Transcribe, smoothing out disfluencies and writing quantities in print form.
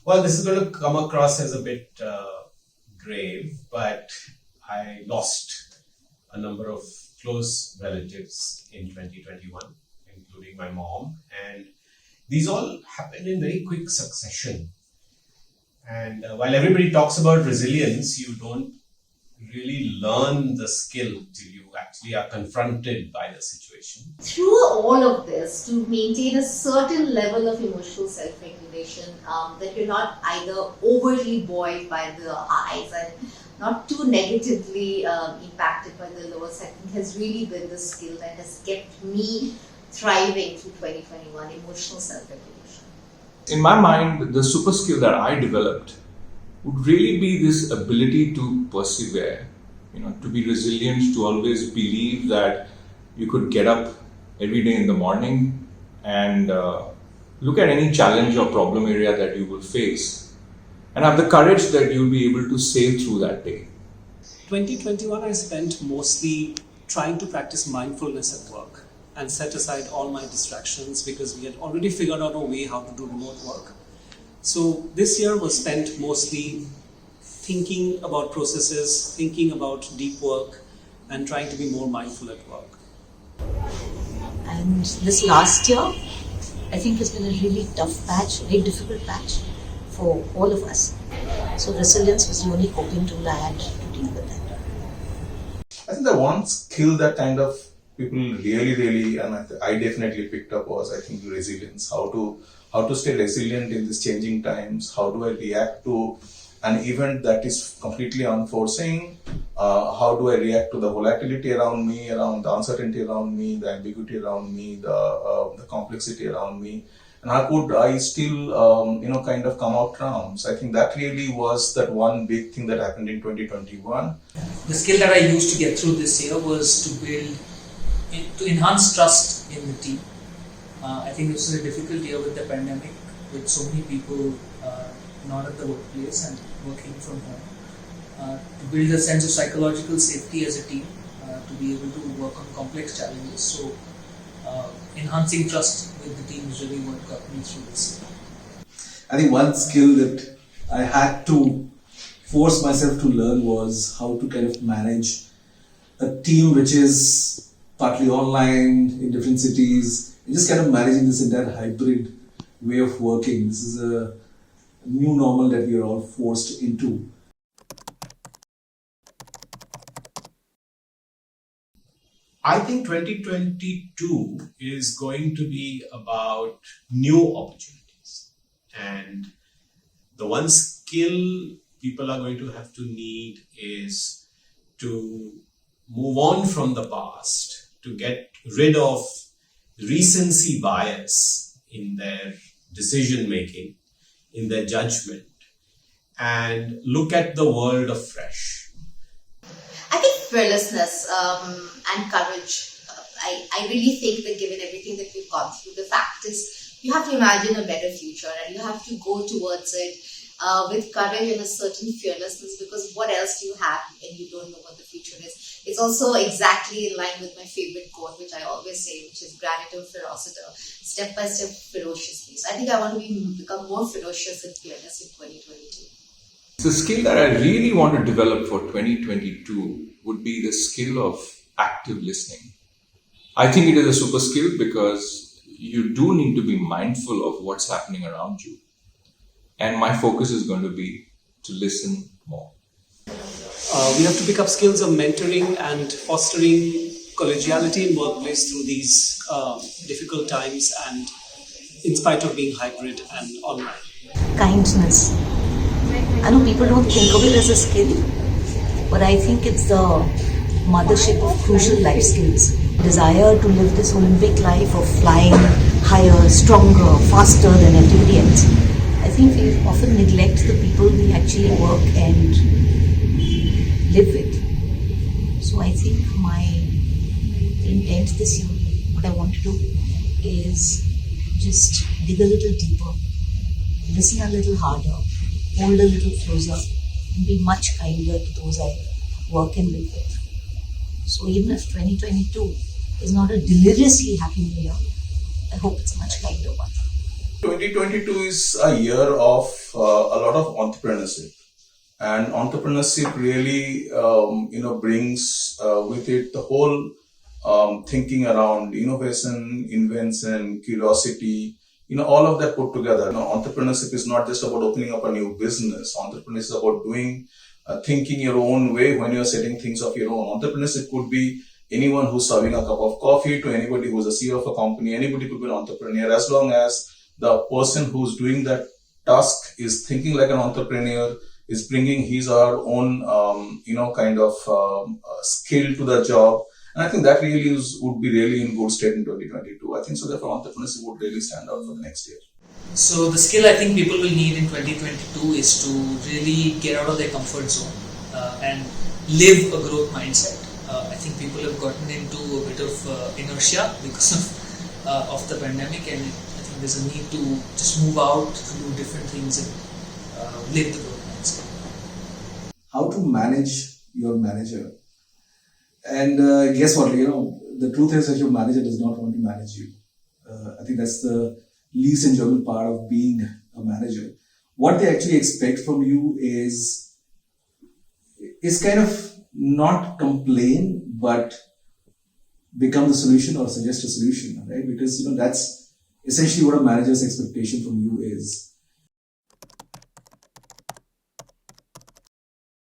Well, this is going to come across as a bit grave, but I lost a number of close relatives in 2021, including my mom, and these all happened in very quick succession. And while everybody talks about resilience, you don't really learn the skill till you actually are confronted by the situation. Through all of this, to maintain a certain level of emotional self-regulation, that you're not either overly buoyed by the highs and not too negatively impacted by the lows, I think has really been the skill that has kept me thriving through 2021, emotional self-regulation. In my mind, the super skill that I developed would really be this ability to persevere, to be resilient, to always believe that you could get up every day in the morning and look at any challenge or problem area that you will face and have the courage that you'll be able to sail through that day. 2021 I spent mostly trying to practice mindfulness at work and set aside all my distractions because we had already figured out a way how to do remote work. So this year was spent mostly thinking about processes, thinking about deep work, and trying to be more mindful at work. And this last year, I think has been a really tough patch, very difficult patch for all of us. So resilience was the only coping tool I had to deal with that. I think the one skill that kind of people really, and I definitely picked up was, I think, resilience. How to stay resilient in these changing times. How do I react to an event that is completely unforeseen? How do I react to the volatility around me, around the uncertainty around me, the ambiguity around me, the complexity around me? And how could I still, kind of come out trumps? I think that really was that one big thing that happened in 2021. The skill that I used to get through this year was to enhance trust in the team. I think this was a difficult year with the pandemic, with so many people not at the workplace and working from home. To build a sense of psychological safety as a team, to be able to work on complex challenges. So enhancing trust with the team is really what got me through this year. I think one skill that I had to force myself to learn was how to kind of manage a team which is partly online in different cities, and just kind of managing this entire hybrid way of working. This is a new normal that we are all forced into. I think 2022 is going to be about new opportunities. And the one skill people are going to have to need is to move on from the past, to get rid of recency bias in their decision making, in their judgment, and look at the world afresh. I think fearlessness and courage. I really think that given everything that we've gone through, the fact is you have to imagine a better future and you have to go towards it with courage and a certain fearlessness, because what else do you have when you don't know what the future is? It's also exactly in line with my favorite quote, which I always say, which is gratitude ferociter, step by step ferociously. So I think I want to become more ferocious and fearless in 2022. The skill that I really want to develop for 2022 would be the skill of active listening. I think it is a super skill because you do need to be mindful of what's happening around you. And my focus is going to be to listen more. We have to pick up skills of mentoring and fostering collegiality in workplace through these difficult times and in spite of being hybrid and online. Kindness. I know people don't think of it as a skill, but I think it's the mothership of crucial life skills. Desire to live this Olympic life of flying higher, stronger, faster than everybody else. I think we often neglect the people we actually work and live with. So I think my intent this year, what I want to do is just dig a little deeper, listen a little harder, hold a little closer, and be much kinder to those I work and live with. So even if 2022 is not a deliriously happy new year, I hope it's a much kinder one. 2022 is a year of a lot of entrepreneurship, and entrepreneurship really, brings with it the whole thinking around innovation, invention, curiosity. All of that put together. Entrepreneurship is not just about opening up a new business. Entrepreneurship is about doing, thinking your own way when you're setting things of your own. Entrepreneurship could be anyone who's serving a cup of coffee to anybody who's a CEO of a company. Anybody could be an entrepreneur as long as the person who's doing that task is thinking like an entrepreneur, is bringing his or her own, skill to the job. And I think that really would be really in good state in 2022. I think so. Therefore, entrepreneurship would really stand out for the next year. So the skill I think people will need in 2022 is to really get out of their comfort zone and live a growth mindset. I think people have gotten into a bit of inertia because of the pandemic, and I think there's a need to just move out to do different things and live the growth mindset. How to manage your manager. And guess what? The truth is that your manager does not want to manage you. I think that's the least enjoyable part of being a manager. What they actually expect from you is kind of not complain, but become the solution or suggest a solution, right? Because that's essentially what a manager's expectation from you is.